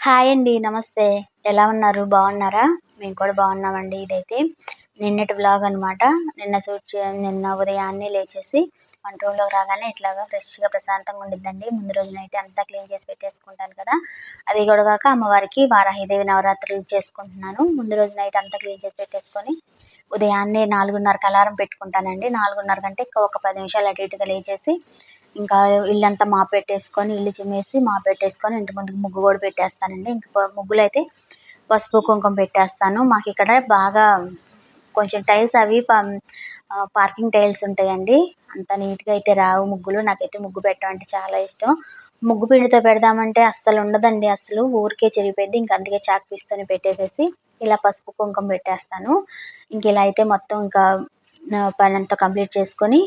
Hi అండి. నమస్తే. ఎలా ఉన్నారు? బాగున్నారా? మేము కూడా బాగున్నామండి. ఇదైతే నిన్నటి వ్లాగ్ అనమాట. నిన్న ఉదయాన్నే లేచేసి వంట రూమ్‌లోకి రాగానే ఇట్లాగా ఫ్రెష్‌గా ప్రశాంతంగా ఉండిద్దండి. ముందు రోజు నైట్ అంతా క్లీన్ చేసి పెట్టేసుకుంటాను కదా! అది కూడా కాక అమ్మవారికి వారాహిదేవి నవరాత్రులు చేసుకుంటున్నాను. ముందు రోజు నైట్ అంతా క్లీన్ చేసి పెట్టేసుకొని ఉదయాన్నే 4:30కి అలారం పెట్టుకుంటానండి. 4:30 కంటే ఒక 10 నిమిషాలు అటు ఇటుగా లేచేసి ఇంకా ఇల్లంతా మాపెట్టేసుకొని, ఇల్లు చిమ్మేసి మాపెట్టేసుకొని ఇంటి ముందు ముగ్గు కూడా పెట్టేస్తానండి. ఇంక ముగ్గులైతే పసుపు, కుంకుమ పెట్టేస్తాను. మాకిక్కడ బాగా కొంచెం టైల్స్ అవి పార్కింగ్ టైల్స్ ఉంటాయండి. అంత నీట్‌గా అయితే రావు ముగ్గులు. నాకైతే ముగ్గు పెట్టడం అంటే చాలా ఇష్టం. ముగ్గు పిండితో పెడదామంటే అస్సలుండదండి అసలు. ఊరికే చెరిగిపోయిద్ది. ఇంక అందుకే చాక్ పీస్‌తోని పెట్టేసేసి ఇలా పసుపు, కుంకుమ పెట్టేస్తాను. ఇంకిలా అయితే మొత్తం ఇంకా పనంతా కంప్లీట్ చేసుకొని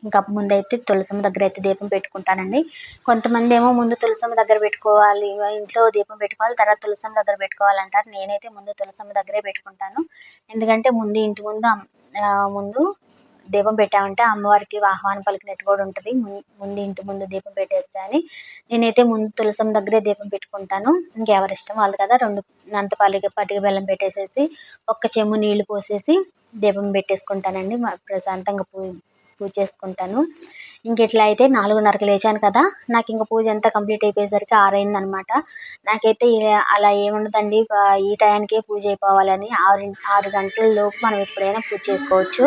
ఇంకా ముందైతే తులసమ్మ దగ్గరైతే దీపం పెట్టుకుంటానండి. కొంతమందేమో ముందు తులసమ్మ దగ్గర పెట్టుకోవాలి, ఇంట్లో దీపం పెట్టుకోవాలి, తర్వాత తులసమ్మ దగ్గర పెట్టుకోవాలంటారు. నేనైతే ముందు తులసమ్మ దగ్గరే పెట్టుకుంటాను. ఎందుకంటే ముందు ఇంటి ముందు దీపం పెట్టామంటే అమ్మవారికి ఆహ్వానం పలికినట్టు కూడా ఉంటది. ముందు ఇంటి ముందు దీపం పెట్టేస్తే అని నేనైతే ముందు తులసమ్మ దగ్గరే దీపం పెట్టుకుంటాను. ఇంకెవరిష్టం వాళ్ళది కదా! 2 పటిక బెల్లం పెట్టేసేసి, ఒక్క చెంబు నీళ్లు పోసేసి దీపం పెట్టేసుకుంటానండి. ప్రశాంతంగా పూజ చేసుకుంటాను. ఇంకెట్లా అయితే 4:30కి లేచాను కదా! నాకింక పూజ అంతా కంప్లీట్ అయిపోయేసరికి 6 అయిందనమాట. నాకైతే అలా ఏముండదండి. ఈ టయానికే పూజ అయిపోవాలని 6 గంటల లోపు మనం ఎప్పుడైనా పూజ చేసుకోవచ్చు.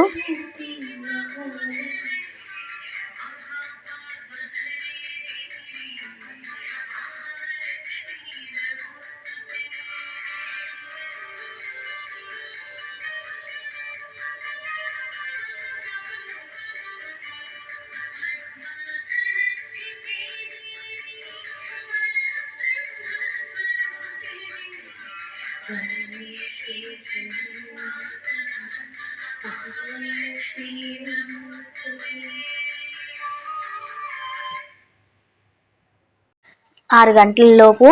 6 గంటల లోపు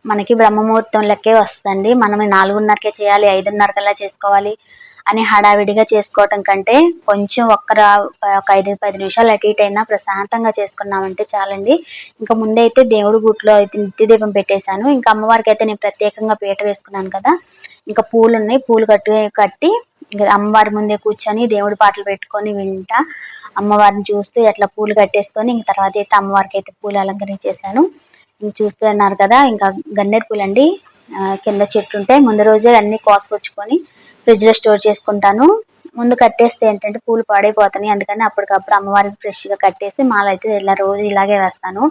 మనకి బ్రహ్మముహూర్తం లెక్కే వస్తదండి. మనం 4:30కే చేయాలి, 5:30కల్లా చేసుకోవాలి అని హడావిడిగా చేసుకోవటం కంటే కొంచెం ఒక 10 నిమిషాలు అటు ఇటు అయినా ప్రశాంతంగా చేసుకున్నామంటే చాలండి. ఇంకా ముందైతే దేవుడి గుట్లో అయితే నిత్య దీపం పెట్టేశాను. ఇంకా అమ్మవారికి అయితే నేను ప్రత్యేకంగా పీట వేసుకున్నాను కదా! ఇంకా పూలున్నాయి. పూలు కట్టి ఇంకా అమ్మవారి ముందే కూర్చొని దేవుడి పాటలు పెట్టుకొని వింటా అమ్మవారిని చూస్తూ అట్లా పూలు కట్టేసుకొని ఇంక తర్వాత అయితే అమ్మవారికి అయితే పూలు అలంకరించేశాను. చూస్తున్నారు కదా! ఇంకా గన్నేరు పూలండి. కింద చెట్టు ఉంటాయి. ముందు రోజే అన్ని కోసుకొచ్చుకొని ఫ్రిడ్జ్‌లో స్టోర్ చేసుకుంటాను. ముందు కట్టేస్తే ఏంటంటే పూలు పాడైపోతాయి. అందుకని అప్పటికప్పుడు అమ్మవారికి ఫ్రెష్‌గా కట్టేసి మాలైతే ఇలా రోజు ఇలాగే వేస్తాను.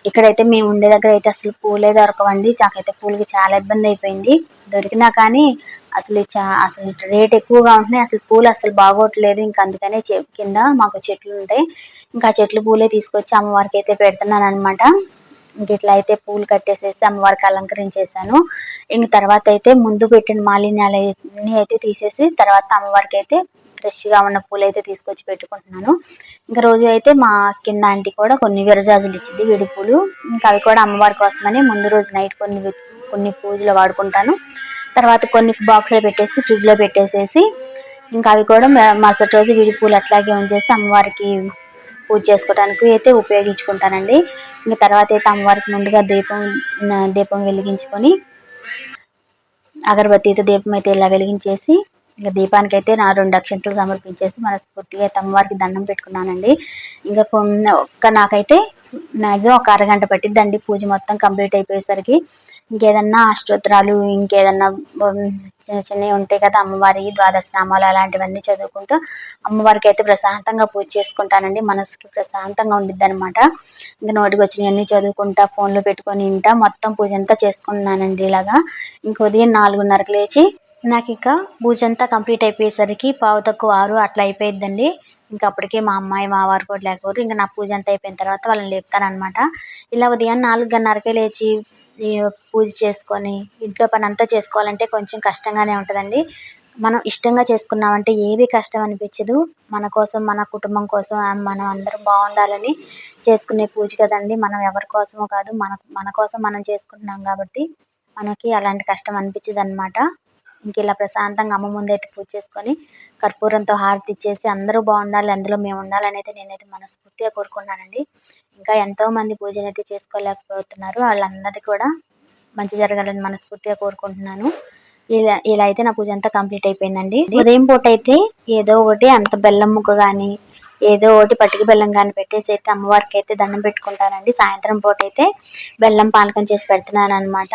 ఇక్కడైతే మేము ఉండే దగ్గర అయితే అసలు పూలే దొరకవండి. నాకైతే పూలకి చాలా ఇబ్బంది అయిపోయింది. దొరికినా కానీ అసలు రేట్ ఎక్కువగా ఉంటున్నాయి. అసలు పూలు అసలు బాగోట్లేదు. ఇంకా అందుకనే కింద మాకు చెట్లు ఉంటాయి. ఇంకా చెట్లు పూలే తీసుకొచ్చి అమ్మవారికి అయితే పెడుతున్నాను అనమాట. ఇంక ఇట్లా అయితే పూలు కట్టేసేసి అమ్మవారికి అలంకరించేశాను. ఇంక తర్వాత అయితే ముందు పెట్టిన మాలిన్యాలన్నీ అయితే తీసేసి తర్వాత అమ్మవారికి అయితే ఫ్రెష్‌గా ఉన్న పూలు అయితే తీసుకొచ్చి పెట్టుకుంటున్నాను. ఇంకా రోజు అయితే మా కింద ఆంటీ కూడా కొన్ని విరజాజులు ఇచ్చింది విడి పూలు. ఇంకా అవి కూడా అమ్మవారి కోసమని ముందు రోజు నైట్ కొన్ని పూజలో వాడుకుంటాను. తర్వాత కొన్ని బాక్స్‌లో పెట్టేసి ఫ్రిడ్జ్‌లో పెట్టేసేసి ఇంకా అవి కూడా మరుసటి రోజు విడి పూలు అట్లాగే ఉంచేసి అమ్మవారికి పూజ చేసుకోవడానికి అయితే ఉపయోగించుకుంటానండి. ఇంక తర్వాత అయితే అమ్మవారికి ముందుగా దీపం వెలిగించుకొని అగరబత్తితో దీపం అయితే ఇలా వెలిగించేసి ఇంకా దీపానికైతే నా 2 అక్షంతలు సమర్పించేసి మనస్ఫూర్తిగా అయితే అమ్మవారికి దండం పెట్టుకున్నానండి. ఇంకా నాకైతే మ్యాక్సిమం ఒక అరగంట పట్టిద్దండి పూజ మొత్తం కంప్లీట్ అయిపోయేసరికి. ఇంకేదన్నా అష్టోత్తరాలు ఇంకేదన్నా చిన్న చిన్నవి ఉంటాయి కదా అమ్మవారి ద్వాదశ నామాలు అలాంటివన్నీ చదువుకుంటూ అమ్మవారికి అయితే ప్రశాంతంగా పూజ చేసుకుంటానండి. మనసుకి ప్రశాంతంగా ఉండిద్ది అనమాట. ఇంకా నోటికి వచ్చినవన్నీ చదువుకుంటా ఫోన్లో పెట్టుకొని మొత్తం పూజ అంతా చేసుకున్నానండి ఇలాగా. ఇంక ఉదయం 4:30కి లేచి నాకు ఇక పూజ అంతా కంప్లీట్ అయిపోయేసరికి 6:45 అట్లా అయిపోయిద్దండి. ఇంకా అప్పటికే మా అమ్మాయి మా వారు కూడా లేకపోరు. ఇంకా నా పూజ అంతా అయిపోయిన తర్వాత వాళ్ళని లేపుతానమాట. ఇలా ఉదయం 4:30కే లేచి పూజ చేసుకొని ఇంట్లో పని అంతా చేసుకోవాలంటే కొంచెం కష్టంగానే ఉంటుందండి. మనం ఇష్టంగా చేసుకున్నామంటే ఏది కష్టం అనిపించదు. మన కోసం మన కుటుంబం కోసం మనం అందరం బాగుండాలని చేసుకునే పూజ కదండి. మనం ఎవరి కోసమో కాదు మన కోసం మనం చేసుకుంటున్నాం కాబట్టి మనకి అలాంటి కష్టం అనిపించదు అనమాట. ఇంక ఇలా ప్రశాంతంగా అమ్మ ముందైతే పూజ చేసుకొని కర్పూరంతో హారతి ఇచ్చేసి అందరూ బాగుండాలి, అందులో మేము ఉండాలని అయితే నేనైతే మనస్ఫూర్తిగా కోరుకున్నానండి. ఇంకా ఎంతోమంది పూజనైతే చేసుకోలేకపోతున్నారు. వాళ్ళందరికీ కూడా మంచి జరగాలని మనస్ఫూర్తిగా కోరుకుంటున్నాను. ఇలా అయితే నా పూజ అంతా కంప్లీట్ అయిపోయిందండి. ఉదయం పూట అయితే ఏదో ఒకటి అంత బెల్లం ముక్క గాని ఏదో ఒకటి పటిక బెల్లం గాని పెట్టేసి అయితే అమ్మవారికి అయితే దండం పెట్టుకుంటానండి. సాయంత్రం పూట అయితే బెల్లం పానకం చేసి పెడుతున్నాను అనమాట.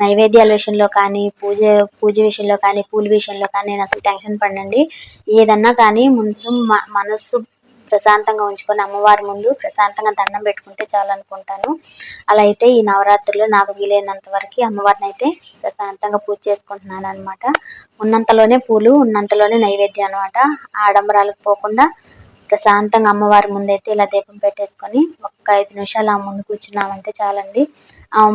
నైవేద్యాల విషయంలో కానీ పూజ విషయంలో కానీ పూల విషయంలో కానీ నేను అసలు టెన్షన్ పడనండి. ఏదన్నా కానీ ముందు మనస్సు ప్రశాంతంగా ఉంచుకొని అమ్మవారి ముందు ప్రశాంతంగా దండం పెట్టుకుంటే చాలు అనుకుంటాను. అలా అయితే ఈ నవరాత్రులు నాకు వీలైనంత వరకు అమ్మవారిని అయితే ప్రశాంతంగా పూజ చేసుకుంటున్నాను అనమాట. ఉన్నంతలోనే పూలు ఉన్నంతలోనే నైవేద్యం అనమాట. ఆడంబరాలకు పోకుండా ప్రశాంతంగా అమ్మవారి ముందైతే ఇలా దీపం పెట్టేసుకొని ఒక్క 5 నిమిషాలు ఆ ముందు కూర్చున్నామంటే చాలండి.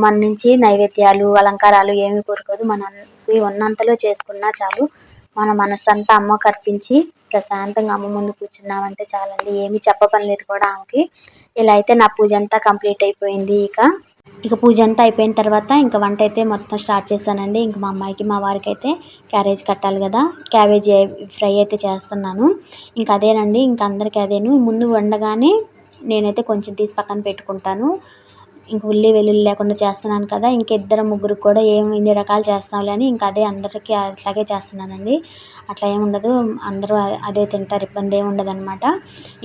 మన నుంచి నైవేద్యాలు అలంకారాలు ఏమి కోరుకోదు. మనకి ఉన్నంతలో చేసుకున్నా చాలు. మన మనస్సంతా అమ్మకు అర్పించి ప్రశాంతంగా అమ్మ ముందు కూర్చున్నామంటే చాలండి. ఏమి చెప్పపని లేదు కూడా ఆమెకి. ఇలా అయితే నా పూజ అంతా కంప్లీట్ అయిపోయింది. ఇక పూజ అంతా అయిపోయిన తర్వాత ఇంకా వంట అయితే మొత్తం స్టార్ట్ చేశానండి. ఇంక మా అమ్మాయికి మా వారికి అయితే క్యారేజ్ కట్టాలి కదా, క్యాబేజీ ఫ్రై అయితే చేస్తున్నాను. ఇంకా అదేనండి, ఇంకా అందరికీ అదేను. ముందు వండగానే నేనైతే కొంచెం తీసి పక్కన పెట్టుకుంటాను. ఇంక ఉల్లి వెల్లుల్లి లేకుండా చేస్తున్నాను కదా, ఇంకిద్దరు ముగ్గురు కూడా ఇన్ని రకాలు చేస్తాంలే అని ఇంకా అదే అందరికీ అట్లాగే చేస్తున్నానండి. అట్లా ఏమి ఉండదు, అందరూ అదే తింటారు, ఇబ్బంది ఏమి ఉండదు అనమాట.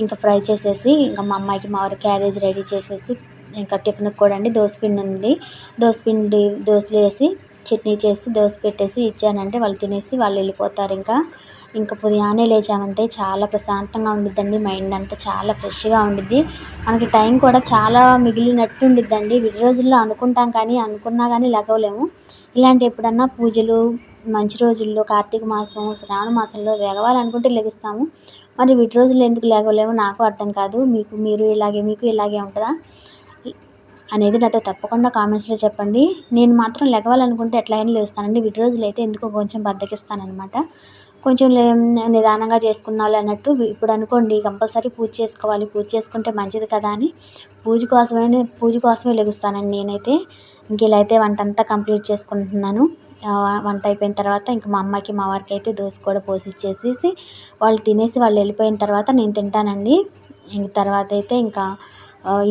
ఇంకా ఫ్రై చేసేసి ఇంకా మా అమ్మాయికి మా వారికి క్యారేజ్ రెడీ చేసేసి ఇంకా టిఫిన్కి కూడా అండి దోసపిండి ఉంది. దోశలు వేసి చట్నీ చేసి దోశ పెట్టేసి ఇచ్చానంటే వాళ్ళు తినేసి వాళ్ళు వెళ్ళిపోతారు. ఇంకా ఉదయాన్నే లేచామంటే చాలా ప్రశాంతంగా ఉండిద్దండి. మైండ్ అంతా చాలా ఫ్రెష్గా ఉండిద్ది. మనకి టైం కూడా చాలా మిగిలినట్టు ఉండిద్దండి. విడి రోజుల్లో అనుకుంటాం కానీ అనుకున్నా కానీ లెగవలేము. ఇలాంటి ఎప్పుడన్నా పూజలు మంచి రోజుల్లో కార్తీక మాసం శ్రావణ మాసంలో లెగవాలనుకుంటే లెగుస్తాము. మరి విడి రోజుల్లో ఎందుకు లేగలేమో నాకు అర్థం కాదు. మీకు ఇలాగే ఉంటుందా అనేది నాతో తప్పకుండా కామెంట్స్లో చెప్పండి. నేను మాత్రం లెగవాలనుకుంటే ఎట్లయినా లేస్తానండి. విడి రోజులు అయితే ఎందుకో కొంచెం బద్ధకిస్తానమాట. కొంచెం నిదానంగా చేసుకున్నాళ్ళు అన్నట్టు. ఇప్పుడు అనుకోండి కంపల్సరీ పూజ చేసుకోవాలి, పూజ చేసుకుంటే మంచిది కదా అని పూజ కోసమే లెగుస్తానండి నేనైతే. ఇలా అయితే వంట అంతా కంప్లీట్ చేసుకుంటున్నాను. వంట అయిపోయిన తర్వాత ఇంకా మా అమ్మకి మా వారికి అయితే దోశ కూడా పోసిచ్చేసేసి వాళ్ళు తినేసి వాళ్ళు వెళ్ళిపోయిన తర్వాత నేను తింటానండి. తర్వాత అయితే ఇంకా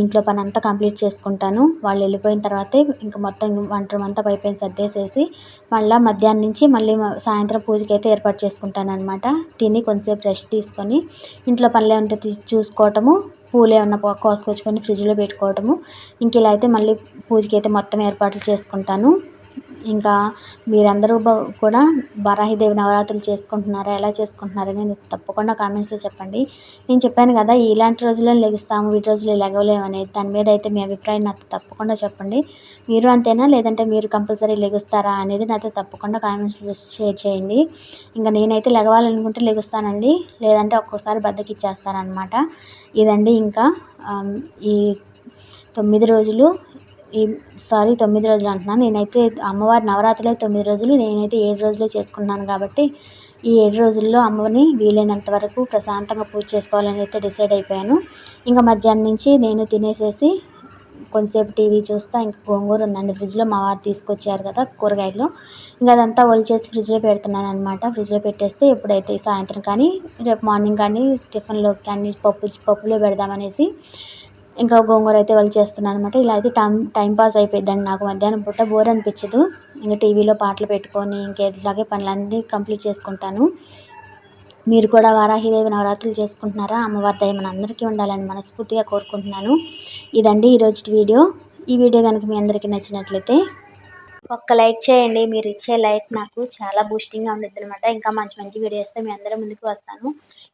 ఇంట్లో పని అంతా కంప్లీట్ చేసుకుంటాను. వాళ్ళు వెళ్ళిపోయిన తర్వాతే ఇంకా మొత్తం వంట రూమ్ అంతా పైపైన సర్దేసేసి మధ్యాహ్నం నుంచి సాయంత్రం పూజకి అయితే ఏర్పాటు చేసుకుంటాను అనమాట. తిని కొంచెంసేపు రెస్ట్ తీసుకొని ఇంట్లో పనులు ఏమంటే చూసుకోవటము, పూలు ఏమన్నా కోసుకొచ్చుకొని ఫ్రిడ్జ్లో పెట్టుకోవటము. ఇలా అయితే మళ్ళీ పూజకి అయితే మొత్తం ఏర్పాట్లు చేసుకుంటాను. ఇంకా మీరందరూ కూడా వారాహిదేవి నవరాత్రులు చేసుకుంటున్నారా, ఎలా చేసుకుంటున్నారని తప్పకుండా కామెంట్స్లో చెప్పండి. నేను చెప్పాను కదా ఇలాంటి రోజుల్లో లెగుస్తాము, వీటి రోజుల్లో లెగవలేమనేది. దాని మీద అయితే మీ అభిప్రాయం నాతో తప్పకుండా చెప్పండి. మీరు అంతేనా, లేదంటే మీరు కంపల్సరీ లెగుస్తారా అనేది నాతో తప్పకుండా కామెంట్స్లో షేర్ చేయండి. ఇంకా నేనైతే లెగవాలనుకుంటే లెగుస్తానండి, లేదంటే ఒక్కోసారి బద్ధకిచ్చేస్తానమాట. ఇదండి ఇంకా ఈ 9 రోజులు 9 రోజులు అంటున్నాను. నేనైతే అమ్మవారి నవరాత్రులే 9 రోజులు, నేనైతే 7 రోజులే చేసుకున్నాను కాబట్టి ఈ 7 రోజుల్లో అమ్మని వీలైనంత వరకు ప్రశాంతంగా పూజ చేసుకోవాలని అయితే డిసైడ్ అయిపోయాను. ఇంకా మధ్యాహ్నం నుంచి నేను తినేసేసి కొంతసేపు టీవీ చూస్తా. ఇంకా గోంగూర ఉందండి ఫ్రిడ్జ్లో, మా వారు తీసుకొచ్చారు కదా కూరగాయలు, ఇంకా అదంతా ఒలిచేసి ఫ్రిడ్జ్లో పెడుతున్నాను అనమాట. ఫ్రిడ్జ్లో పెట్టేస్తే ఎప్పుడైతే సాయంత్రం కానీ రేపు మార్నింగ్ కానీ టిఫిన్లోకి కానీ పప్పులో పెడదామనేసి ఇంకా గోంగూర అయితే ఒలిచేస్తున్నాను అనమాట. ఇలా అయితే టైం పాస్ అయిపోయిద్దండి నాకు. మధ్యాహ్నం పూట బోర్ అనిపించదు. ఇంకా టీవీలో పాటలు పెట్టుకొని ఇలాగే పనులన్నీ కంప్లీట్ చేసుకుంటాను. మీరు కూడా వారాహిదేవి నవరాత్రులు చేసుకుంటున్నారా? అమ్మవారి దయ మనందరికీ ఉండాలని మనస్ఫూర్తిగా కోరుకుంటున్నాను. ఇదండి ఈరోజు వీడియో. ఈ వీడియో కనుక మీ అందరికీ నచ్చినట్లయితే ఒక్క లైక్ చేయండి. మీరు ఇచ్చే లైక్ నాకు చాలా బూస్టింగ్గా ఉండిద్ది అనమాట. ఇంకా మంచి మంచి వీడియోస్తో మీ అందరి ముందుకు వస్తాను.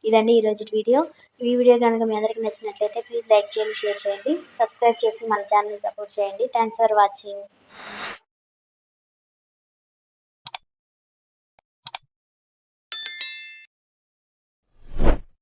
ఇదండి ఈరోజు వీడియో. ఈ వీడియో కనుక మీ అందరికీ నచ్చినట్లయితే ప్లీజ్ లైక్ చేయండి, షేర్ చేయండి, సబ్స్క్రైబ్ చేసి మన ఛానల్ని సపోర్ట్ చేయండి. Thanks for watching.